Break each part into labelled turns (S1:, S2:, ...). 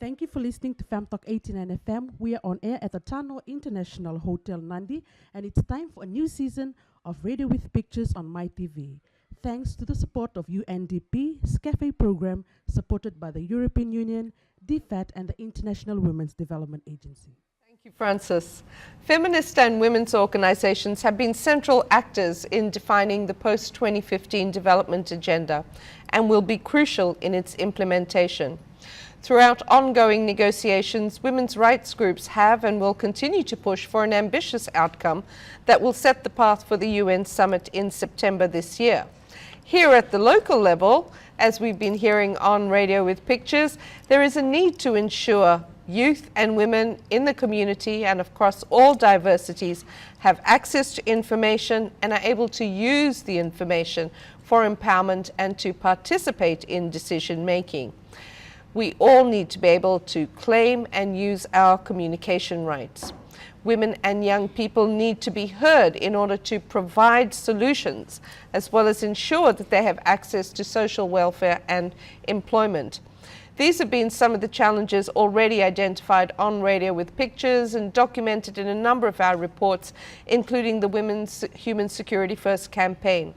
S1: Thank you for listening to Fem Talk 89 FM. We are on air at the Tano International Hotel Nadi, and it's time for a new season of Radio with Pictures on MyTV. Thanks to the support of UNDP, SCAFE program supported by the European Union, DFAT, and the International Women's Development Agency.
S2: Thank you, Francis. Feminist and women's organizations have been central actors in defining the post-2015 development agenda and will be crucial in its implementation. Throughout ongoing negotiations, women's rights groups have and will continue to push for an ambitious outcome that will set the path for the UN summit in September this year. Here at the local level, as we've been hearing on Radio with Pictures, there is a need to ensure youth and women in the community and across all diversities have access to information and are able to use the information for empowerment and to participate in decision making. We all need to be able to claim and use our communication rights. Women and young people need to be heard in order to provide solutions, as well as ensure that they have access to social welfare and employment. These have been some of the challenges already identified on Radio with Pictures and documented in a number of our reports, including the Women's Human Security First campaign.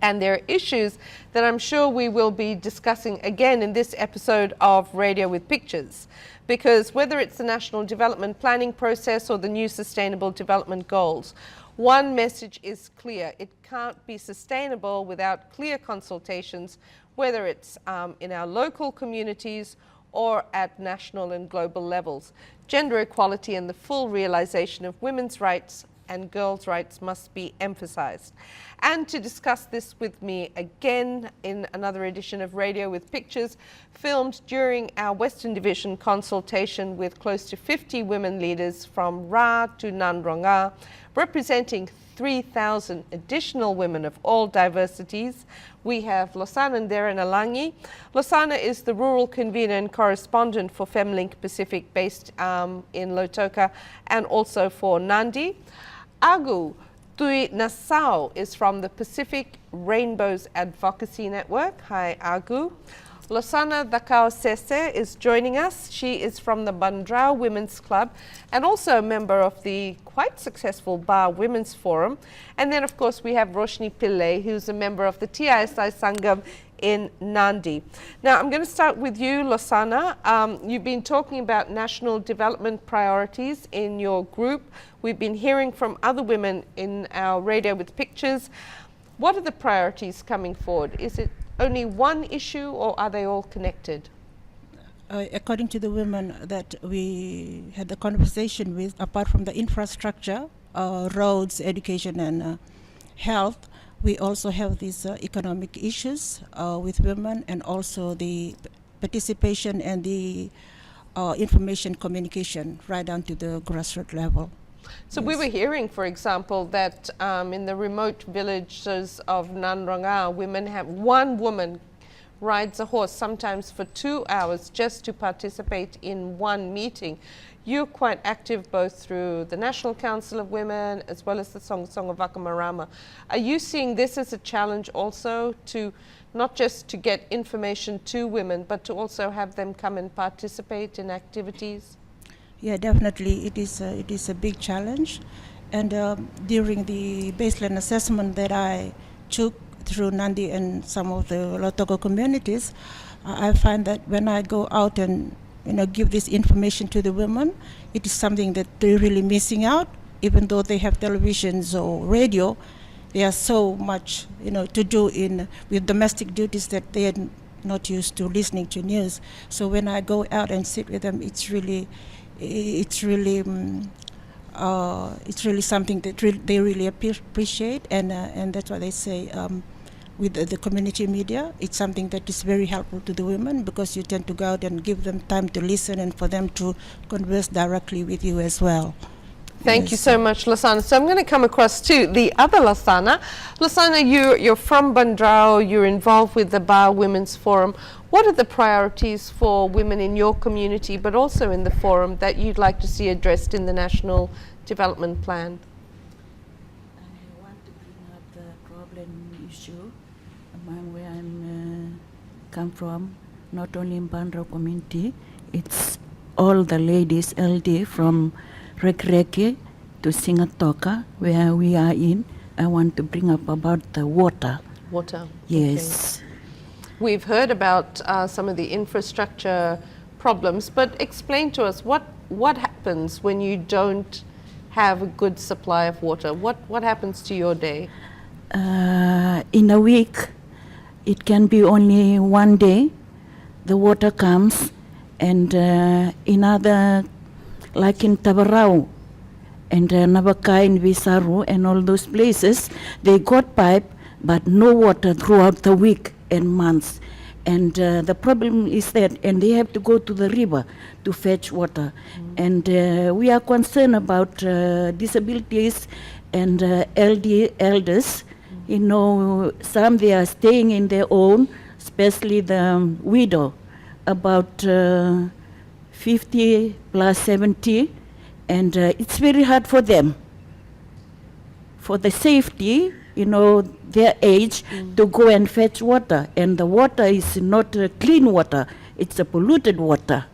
S2: And there are issues that I'm sure we will be discussing again in this episode of Radio with Pictures, because whether it's the National Development Planning process or the new Sustainable Development Goals, one message is clear: it can't be sustainable without clear consultations, whether it's in our local communities or at national and global levels. Gender equality and the full realization of women's rights and girls' rights must be emphasized. And to discuss this with me again in another edition of Radio with Pictures, filmed during our Western Division consultation with close to 50 women leaders from Ra to Nandronga, representing 3,000 additional women of all diversities, we have Losana Ndera-Nalangi. Losana is the rural convener and correspondent for FemLink Pacific based in Lautoka and also for Nadi. Agu Tui Nassau is from the Pacific Rainbows Advocacy Network. Hi, Agu. Losana Dakao Sese is joining us. She is from the Bandrao Women's Club and also a member of the quite successful Bar Women's Forum. And then, of course, we have Roshni Pillay, who's a member of the TISI Sangam in Nadi. Now, I'm going to start with you, Losana. You've been talking about national development priorities in your group. We've been hearing from other women in our Radio with Pictures. What are the priorities coming forward? Is it only one issue or are they all connected?
S3: According to the women that we had the conversation with, apart from the infrastructure, roads, education and health, we also have these economic issues with women, and also the participation and the information communication right down to the grassroots level.
S2: So
S3: yes.
S2: We were hearing, for example, that in the remote villages of Nandronga, one woman rides a horse sometimes for 2 hours just to participate in one meeting. You're quite active both through the National Council of Women as well as the Song of Wakamarama. Are you seeing this as a challenge also, to not just to get information to women, but to also have them come and participate in activities?
S3: Yeah, definitely. It is a big challenge. And during the baseline assessment that I took through Nadi and some of the Lautoka communities, I find that when I go out and give this information to the women, it is something that they're really missing out. Even though they have televisions or radio, they are so much to do with domestic duties that they are not used to listening to news. So when I go out and sit with them, it's really something that they really appreciate, and that's why they say with the community media, it's something that is very helpful to the women, because you tend to go out and give them time to listen and for them to converse directly with you as well.
S2: Thank you so much, Losana. So I'm going to come across to the other Losana. Losana, you're from Bandrao, you're involved with the Bar Women's Forum. What are the priorities for women in your community, but also in the forum, that you'd like to see addressed in the National Development Plan?
S4: I want to bring up the problem issue among where I'm come from, not only in Bandrao community, It's all the ladies LD from Rekreke to Singatoka, where we are in. I want to bring up about the water.
S2: Water.
S4: Yes.
S2: We've heard about some of the infrastructure problems, but explain to us what happens when you don't have a good supply of water? What happens to your day?
S4: In a week, it can be only one day. The water comes, and in other, like in Tabarau and Navakai and Visaru and all those places, they got pipe, but no water throughout the week and months. And the problem is that, and they have to go to the river to fetch water. And we are concerned about disabilities and elders. You know, some they are staying in their own, especially the widow, about 50 plus 70, and it's very hard for them. For the safety, you know, their age, to go and fetch water. And the water is not clean water, it's a polluted water.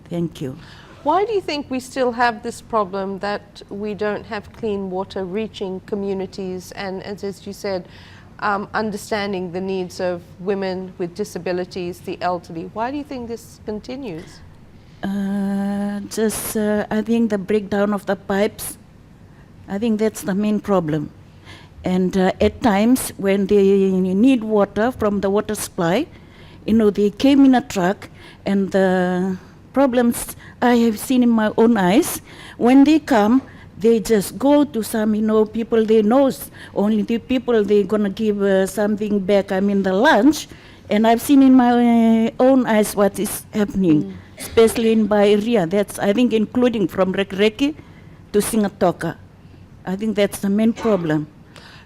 S4: Thank you.
S2: Why do you think we still have this problem that we don't have clean water reaching communities and, as you said, understanding the needs of women with disabilities, the elderly? Why do you think this continues?
S4: I think the breakdown of the pipes, I think that's the main problem. And at times when they need water from the water supply, you know, they came in a truck, and the problems I have seen in my own eyes, when they come, they just go to some, you know, people they know, only the people they're gonna give something back, I mean the lunch, and I've seen in my own eyes what is happening, especially in my area. That's, I think, including from Rekreke to Singatoka. I think that's the main problem.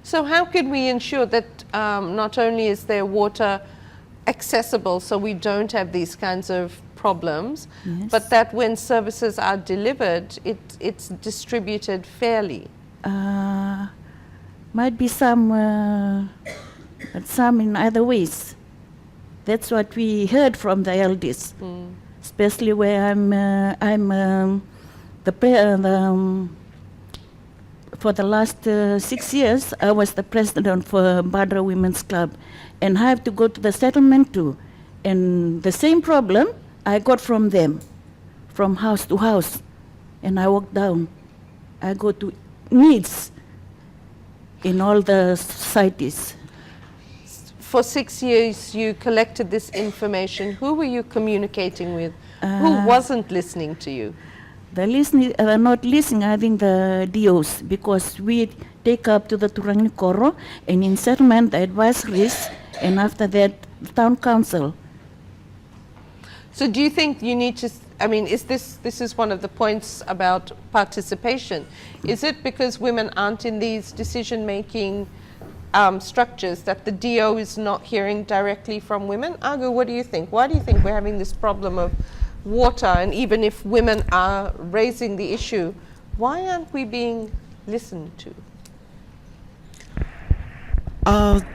S2: So how can we ensure that not only is there water accessible so we don't have these kinds of problems,
S4: Yes.
S2: but that when services are delivered, it's distributed fairly?
S4: Might be some, but some in other ways. That's what we heard from the elders, especially where I'm for the last 6 years, I was the president for Badra Women's Club, and I have to go to the settlement too. And the same problem I got from them, from house to house, and I walk down. I go to needs in all the societies.
S2: For 6 years, you collected this information. Who were you communicating with? Who wasn't listening to you?
S4: The not listening, I think the DOs, because we take up to the Turangni Koro, and in settlement, the advisories, and after that, the town council.
S2: So do you think you need to, I mean, is this is one of the points about participation. Is it because women aren't in these decision-making structures that the DO is not hearing directly from women? Agu, what do you think? Why do you think we're having this problem of water, and even if women are raising the issue, why aren't we being listened to?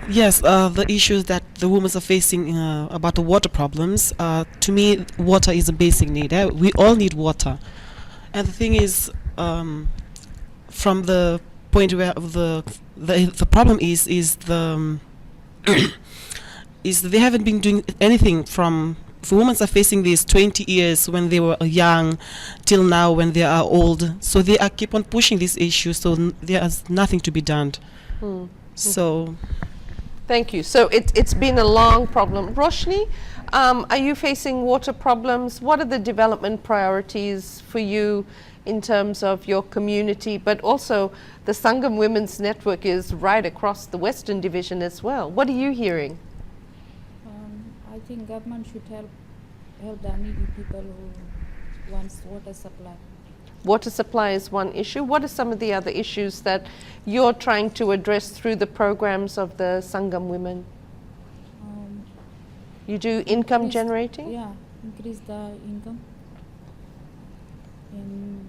S5: Yes, the issues that the women are facing about the water problems, to me, water is a basic need. We all need water. And the thing is, from the point where the problem is the is they haven't been doing anything from. For women are facing this 20 years when they were young till now when they are old. So they are keep on pushing this issue, so there's nothing to be done. So,
S2: thank you. So it's been a long problem. Roshni, are you facing water problems? What are the development priorities for you in terms of your community? But also the Sangam Women's Network is right across the Western Division as well. What are you hearing?
S6: I think government should help the needy people who wants water supply.
S2: Water supply is one issue. What are some of the other issues that you're trying to address through the programs of the Sangam women? You do income generating?
S6: Yeah, increase the income. And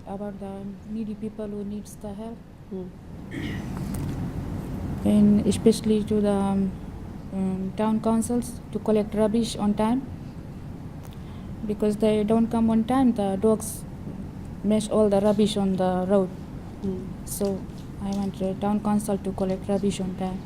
S6: about the needy people who needs the help. And especially to the town councils to collect rubbish on time. because they don't come on time. The dogs mess all the rubbish on the road. So I want the town council to collect rubbish on time.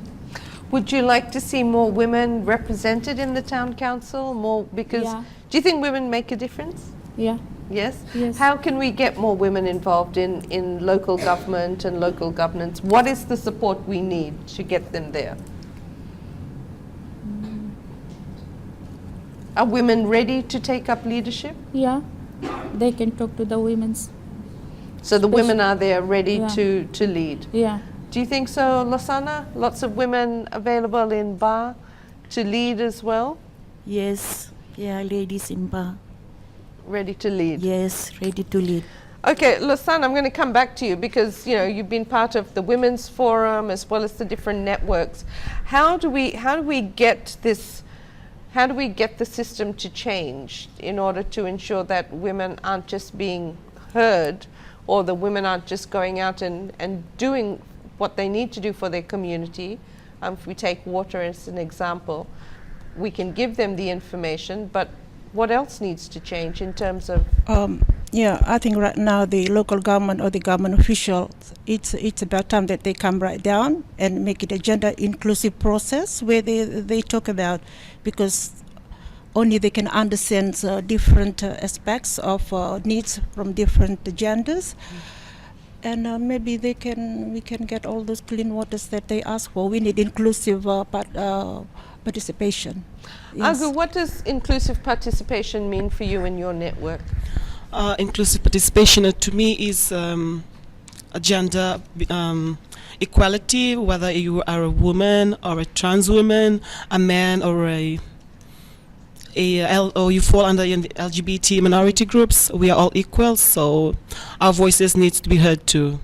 S2: Would you like to see more women represented in the town council? More, because
S6: Yeah.
S2: do you think women make a difference?
S6: Yeah.
S2: Yes?
S6: Yes.
S2: How can we get more women involved in local government and local governance? What is the support we need to get them there? Are women ready to take up leadership?
S6: Yeah. They can talk to the women's.
S2: So the women are there ready
S6: Yeah.
S2: to lead.
S6: Yeah.
S2: Do you think so, Losana? Lots of women available in Ba to lead as well?
S4: Yes, yeah, ladies in bar.
S2: Ready to lead?
S4: Yes, ready to lead.
S2: Okay, Losana, I'm going to come back to you because you've been part of the Women's Forum as well as the different networks. How do we get this? How do we get the system to change in order to ensure that women aren't just being heard, or the women aren't just going out and doing what they need to do for their community? If we take water as an example, we can give them the information, but what else needs to change in terms of?
S3: Yeah, I think right now the local government or the government officials, it's about time that they come right down and make it a gender inclusive process where they talk about, because only they can understand different aspects of needs from different genders. And maybe we can get all those clean waters that they ask for. We need inclusive participation. Yes.
S2: Agu, what does inclusive participation mean for you in your network?
S5: Inclusive participation to me is a gender equality, whether you are a woman or a trans woman, a man or or you fall under the LGBT minority groups. We are all equal, so our voices need to be heard too.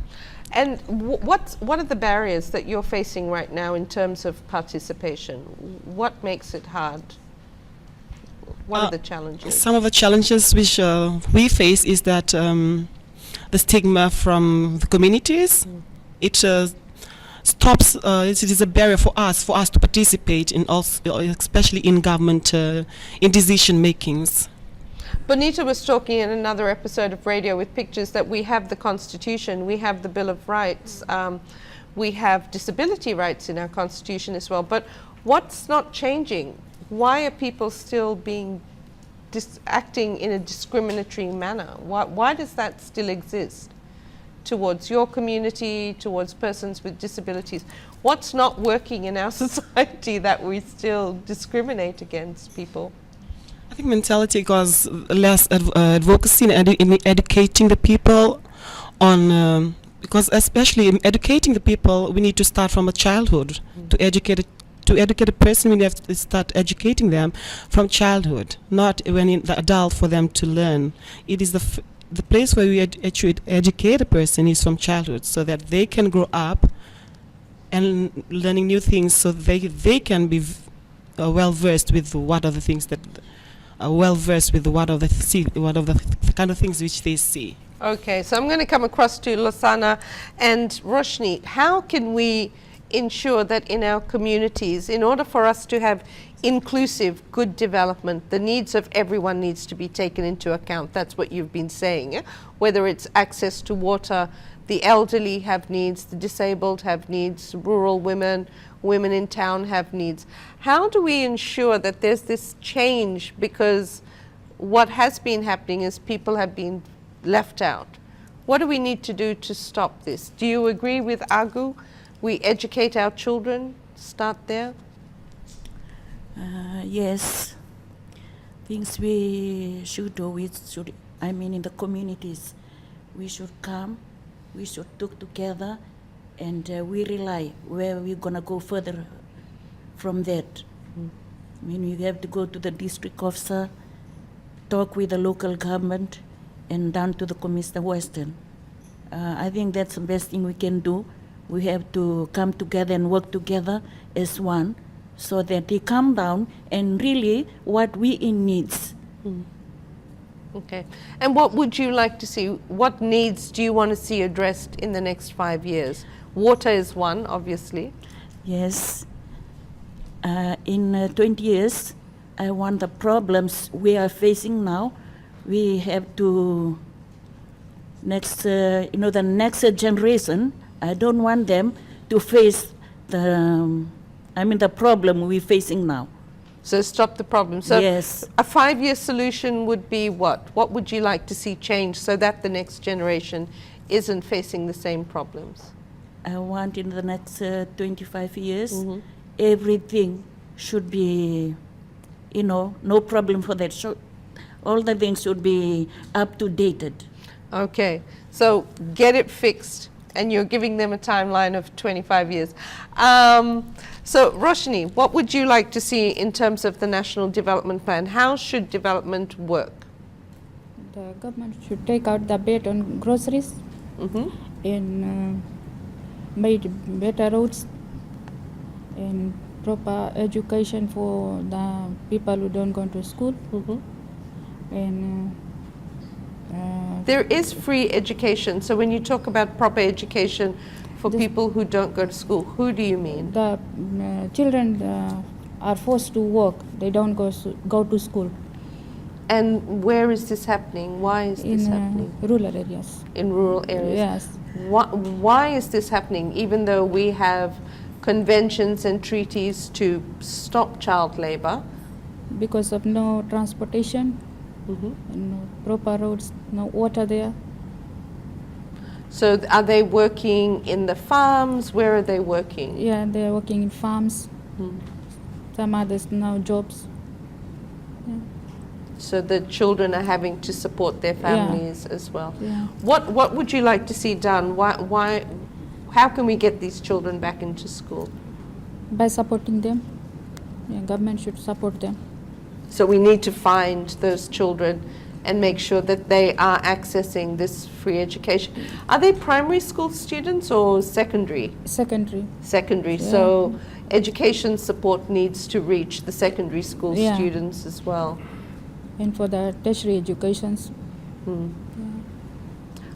S2: And what are the barriers that you're facing right now in terms of participation? What makes it hard? What are the challenges?
S5: Some of the challenges which we face is that the stigma from the communities. It stops. It is a barrier for us to participate in, also, especially in government, in decision makings.
S2: Bonita was talking in another episode of Radio with Pictures that we have the Constitution, we have the Bill of Rights, we have disability rights in our Constitution as well. But what's not changing? Why are people still being acting in a discriminatory manner? Why does that still exist towards your community, towards persons with disabilities? What's not working in our society that we still discriminate against people?
S5: I think mentality cause less advocacy in educating the people on, because especially in educating the people, we need to start from a childhood. To educate a person, we have to start educating them from childhood, not when in the adult for them to learn. It is the place where we educate a person is from childhood, so that they can grow up and learning new things, so they can be well versed with what are the things that well versed with what of the kind of things which they see.
S2: Okay, so I'm going to come across to Losana and Roshni. How can we ensure that in our communities, in order for us to have inclusive, good development, the needs of everyone needs to be taken into account? That's what you've been saying. Yeah? Whether it's access to water, the elderly have needs, the disabled have needs, rural women in town have needs. How do we ensure that there's this change? Because what has been happening is people have been left out. What do we need to do to stop this? Do you agree with Agu? We educate our children, start there?
S4: Yes, things we should do, in the communities, we should come, we should talk together, and we rely where we're gonna go further from that. We have to go to the district officer, talk with the local government, and down to the Commissioner Western. I think that's the best thing we can do. We have to come together and work together as one, so that they come down and really what we in needs.
S2: Okay. And what would you like to see? What needs do you want to see addressed in the next 5 years? Water is one, obviously.
S4: Yes. In 20 years, I want the problems we are facing now we have to the next generation. I don't want them to face the problem we're facing now.
S2: So stop the problem. So
S4: Yes.
S2: a 5-year solution would be what? What would you like to see change so that the next generation isn't facing the same problems?
S4: I want in the next 25 years, everything should be, no problem for that. So all the things should be up to dated.
S2: Okay, so get it fixed, and you're giving them a timeline of 25 years. So Roshni, what would you like to see in terms of the National Development Plan? How should development work?
S6: The government should take out the VAT on groceries and made better roads and proper education for the people who don't go to school. And
S2: There is free education. So when you talk about proper education for people who don't go to school, who do you mean?
S6: the children are forced to work. They don't go to school
S2: And where is this happening? Why is this
S6: in
S2: happening?
S6: rural areas.
S2: In rural areas?
S6: Yes,
S2: Why is this happening, even though we have conventions and treaties to stop child labor?
S6: because of no transportation, no proper roads, no water there.
S2: So are they working in the farms? Where are they working?
S6: Yeah, they are working in farms. Some others no jobs.
S2: So the children are having to support their families as well.
S6: Yeah.
S2: What would you like to see done? How can we get these children back into school?
S6: By supporting them, government should support them.
S2: So we need to find those children and make sure that they are accessing this free education. Are they primary school students or secondary?
S6: Secondary.
S2: Secondary.
S6: Yeah.
S2: So education support needs to reach the secondary school
S6: Yeah.
S2: students as well.
S6: And for the tertiary educations,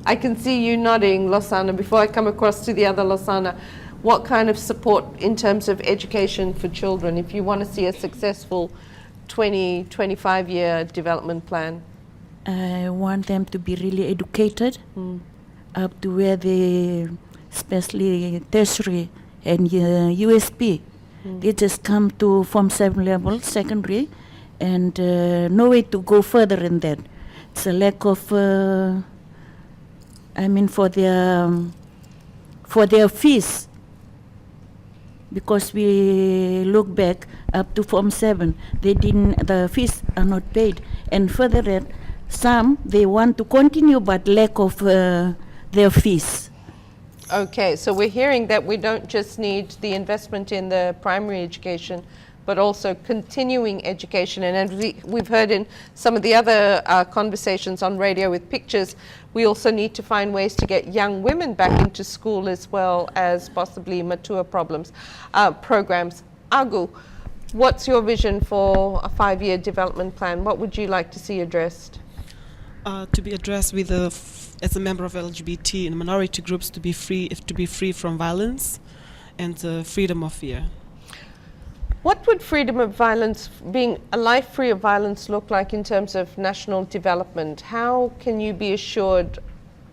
S2: I can see you nodding, Losana. Before I come across to the other Losana, what kind of support in terms of education for children, if you want to see a successful 25-year development plan?
S4: I want them to be really educated up to where they, especially tertiary and USP, they just come to Form 7 level, secondary, and no way to go further in that. It's a lack of, for their fees. Because we look back up to Form 7, the fees are not paid. And further that, some, they want to continue but lack of their fees.
S2: Okay, so we're hearing that we don't just need the investment in the primary education, but also continuing education. And as we've heard in some of the other conversations on Radio with Pictures, we also need to find ways to get young women back into school as well as possibly mature programs. Agu, what's your vision for a 5-year development plan? What would you like to see addressed?
S5: To be addressed with as a member of LGBT and minority groups, to be free from violence and freedom of fear.
S2: What would freedom of violence, being a life free of violence, look like in terms of national development? How can you be assured,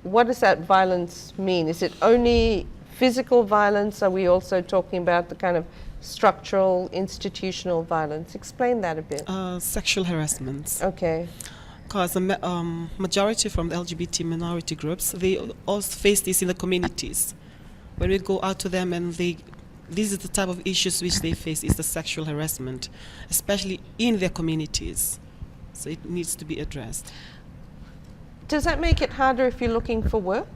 S2: what does that violence mean? Is it only physical violence? Are we also talking about the kind of structural, institutional violence? Explain that a bit.
S5: Sexual harassment.
S2: Okay.
S5: Because the majority from the LGBT minority groups, they also face this in the communities. When we go out to them and this is the type of issues which they face, is the sexual harassment, especially in their communities. So it needs to be addressed.
S2: Does that make it harder if you're looking for work?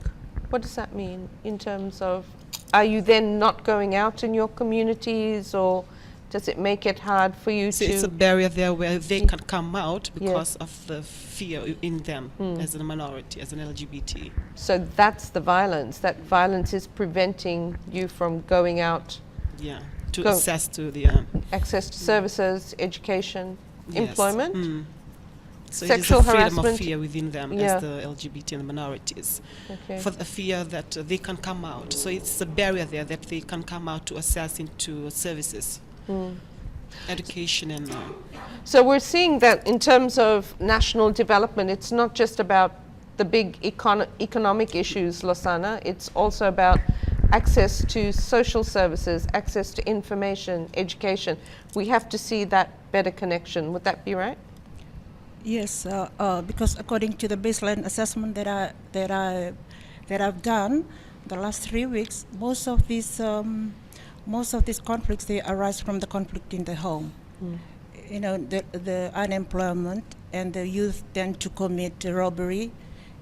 S2: What does that mean in terms of, are you then not going out in your communities, or does it make it hard for you
S5: So
S2: to...
S5: it's a barrier there where they can come out because of the fear in them as a minority, as an LGBT.
S2: So that's the violence. That violence is preventing you from going out,
S5: Yeah, to
S2: Go.
S5: access to the
S2: access to services, education,
S5: yes.
S2: employment.
S5: So
S2: Sexual
S5: it is a freedom
S2: harassment.
S5: of fear within them
S2: Yeah.
S5: as the LGBT and the minorities.
S2: Okay.
S5: For the fear that they can come out. So it's a barrier there that they can come out to access into services. education and
S2: So we're seeing that in terms of national development, it's not just about the big economic issues, Losana, it's also about access to social services, access to information, education. We have to see that better connection. Would that be right?
S3: Yes, because according to the baseline assessment that I've done the last 3 weeks, most of these conflicts, they arise from the conflict in the home. You know, the unemployment, and the youth tend to commit robbery,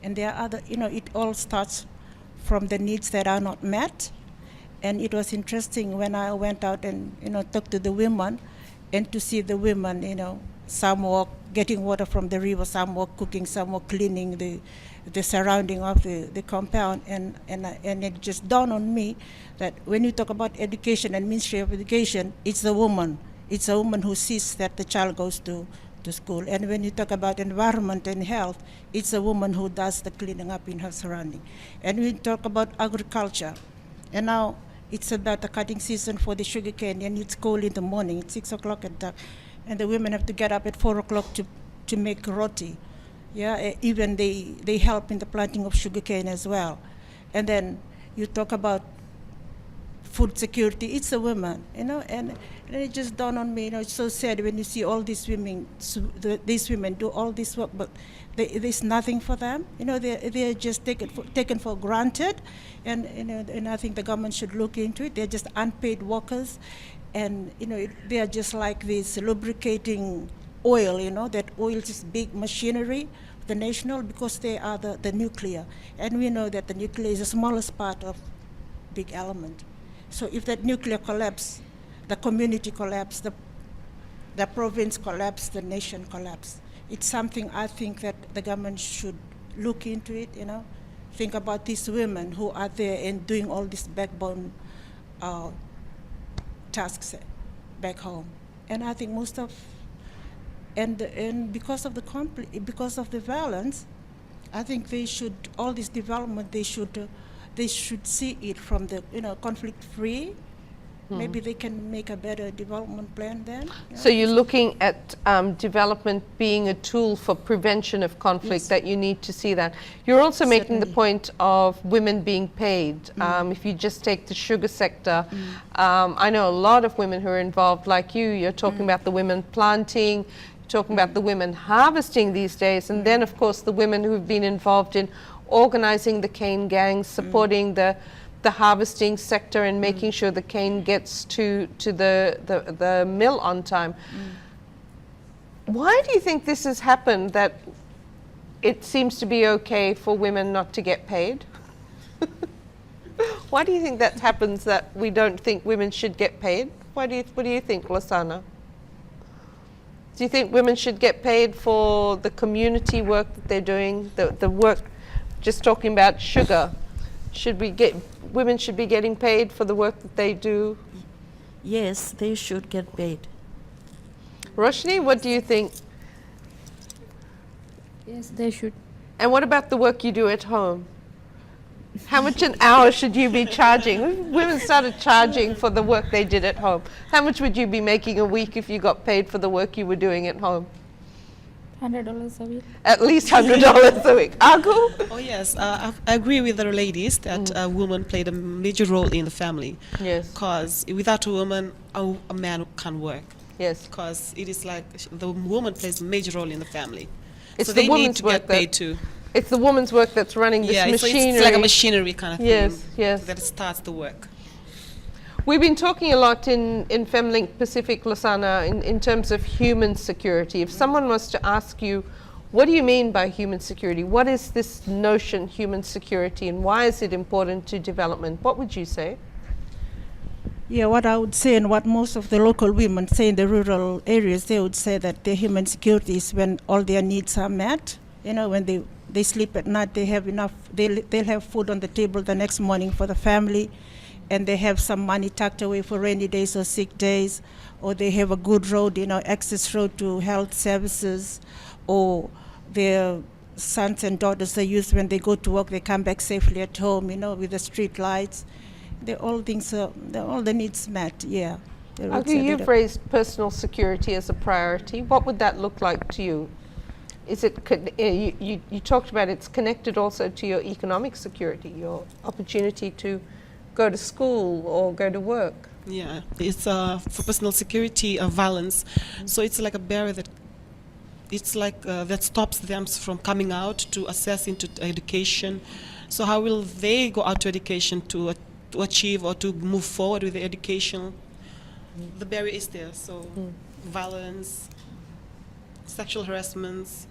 S3: and there are other. You know, it all starts from the needs that are not met. And it was interesting when I went out and talked to the women, and to see the women, some were getting water from the river, some were cooking, some were cleaning the surrounding of the compound, and it just dawned on me that when you talk about education and Ministry of Education, it's the woman. It's a woman who sees that the child goes to school. And when you talk about environment and health, it's a woman who does the cleaning up in her surrounding. And we talk about agriculture, and now it's about the cutting season for the sugarcane, and it's cold in the morning, it's 6 o'clock at dark, and the women have to get up at 4 o'clock to make roti. Yeah, even they help in the planting of sugarcane as well. And then you talk about food security, it's the women, and it just dawned on me, it's so sad when you see all these women do all this work, but there's nothing for them. They're just taken for granted, and I think the government should look into it. They're just unpaid workers, and they are just like this lubricating oil, that oil is big machinery, the national, because they are the nuclear, and we know that the nuclear is the smallest part of big element. So if that nuclear collapse, the community collapse, the province collapse, the nation collapse. It's something I think that the government should look into it, think about these women who are there and doing all these backbone tasks back home. And I think most of, and because of the because of the violence, I think they should, all this development, they should see it from the conflict-free. Maybe they can make a better development plan then.
S2: So you're looking at development being a tool for prevention of conflict,
S3: Yes.
S2: that you need to see that. You're also making the
S3: Certainly.
S2: point of women being paid. If you just take the sugar sector, I know a lot of women who are involved like you're talking about the women planting, talking about the women harvesting these days, and then of course the women who have been involved in organizing the cane gangs, supporting the harvesting sector and making sure the cane gets to the mill on time. Why do you think this has happened, that it seems to be okay for women not to get paid? Why do you think that happens, that we don't think women should get paid? What do you think, Losana? Do you think women should get paid for the community work that they're doing, the work, just talking about sugar? Women should be getting paid for the work that they do?
S4: Yes, they should get paid.
S2: Roshni, what do you think?
S6: Yes, they should.
S2: And what about the work you do at home? How much an hour should you be charging? If women started charging for the work they did at home, how much would you be making a week if you got paid for the work you were doing at home?
S6: $100 a week.
S2: At least $100 a week. Agu?
S5: Oh yes, I agree with the ladies that a woman played a major role in the family.
S2: Yes.
S5: Because without a woman, a man can't work.
S2: Yes.
S5: Because it is like the woman plays a major role in the family.
S2: It's
S5: so
S2: the
S5: they need
S2: woman's
S5: to
S2: work
S5: get paid
S2: that-
S5: too.
S2: It's the woman's work that's running this
S5: Yeah,
S2: machinery.
S5: it's like a machinery kind of thing.
S2: Yes, yes.
S5: That starts the work.
S2: We've been talking a lot in FemLink Pacific, Losana, in terms of human security. If someone was to ask you, what do you mean by human security? What is this notion, human security, and why is it important to development? What would you say?
S3: Yeah, what I would say, and what most of the local women say in the rural areas, they would say that their human security is when all their needs are met. When they sleep at night, they have enough, they'll have food on the table the next morning for the family, and they have some money tucked away for rainy days or sick days, or they have a good road, access road to health services, or their sons and daughters they use when they go to work, they come back safely at home, with the street lights. All the needs met, yeah.
S2: Okay, you've raised personal security as a priority. What would that look like to you? Is it you talked about it's connected also to your economic security, your opportunity to go to school or go to work?
S5: Yeah, it's for personal security, violence. So it's like a barrier that that stops them from coming out to access into education. So how will they go out to education to achieve or to move forward with the education? The barrier is there. So violence, sexual harassments,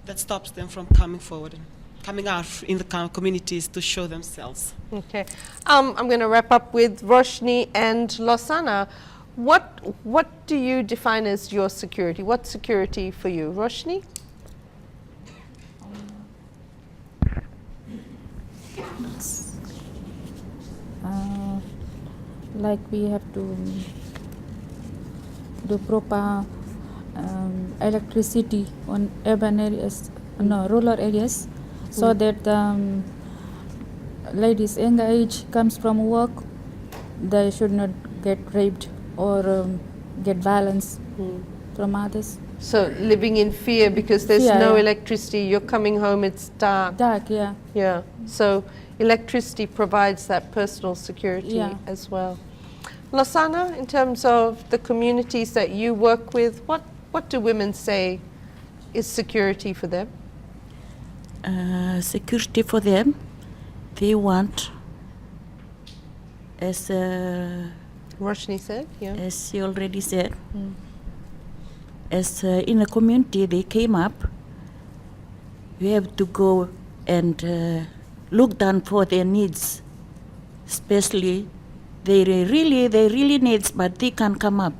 S5: that stops them from coming forward and coming out in the communities to show themselves.
S2: Okay, I'm going to wrap up with Roshni and Losana. What do you define as your security? What's security for you, Roshni?
S6: Like we have to do proper electricity on urban areas, no, rural areas, so that ladies younger age comes from work, they should not get raped or get violence from others.
S2: So living in fear because there's
S6: Fear,
S2: no
S6: yeah.
S2: electricity, you're coming home, it's dark.
S6: Dark, yeah.
S2: Yeah, so electricity provides that personal security
S6: Yeah.
S2: as well. Losana, in terms of the communities that you work with, what do women say is security for them?
S4: Security for them, they want, as
S2: Roshni said, yeah.
S4: as she already said, as in a community they came up, we have to go and look down for their needs, especially they really needs, but they can't come up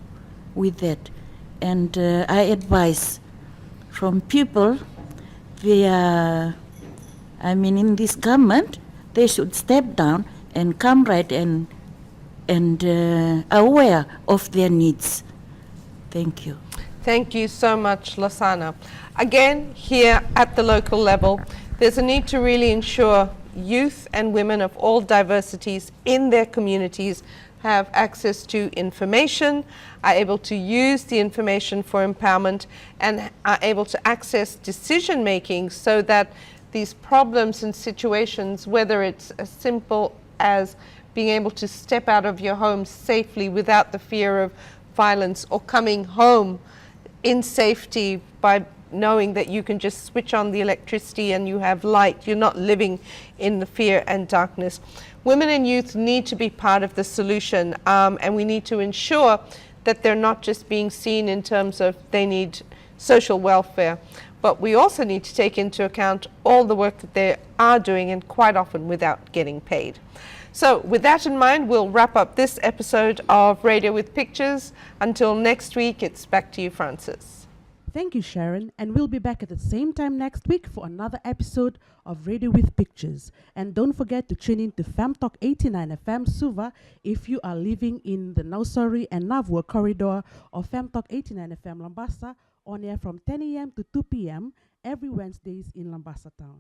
S4: with that. And I advise from people, they are, I mean, in this government, they should step down and come right and aware of their needs. Thank you.
S2: Thank you so much, Losana. Again, here at the local level, there's a need to really ensure youth and women of all diversities in their communities have access to information, are able to use the information for empowerment, and are able to access decision making so that these problems and situations, whether it's as simple as being able to step out of your home safely without the fear of violence, or coming home in safety by knowing that you can just switch on the electricity and you have light, you're not living in the fear and darkness. Women and youth need to be part of the solution, and we need to ensure that they're not just being seen in terms of they need social welfare, but we also need to take into account all the work that they are doing, and quite often without getting paid. So with that in mind, we'll wrap up this episode of Radio with Pictures. Until next week, it's back to you, Francis.
S1: Thank you, Sharon, and we'll be back at the same time next week for another episode of Radio with Pictures. And don't forget to tune in to Femtalk 89 FM Suva if you are living in the Nausori and Navua corridor, or Femtalk 89 FM Lambasa, on air from 10 a.m. to 2 p.m. every Wednesdays in Lambasa town.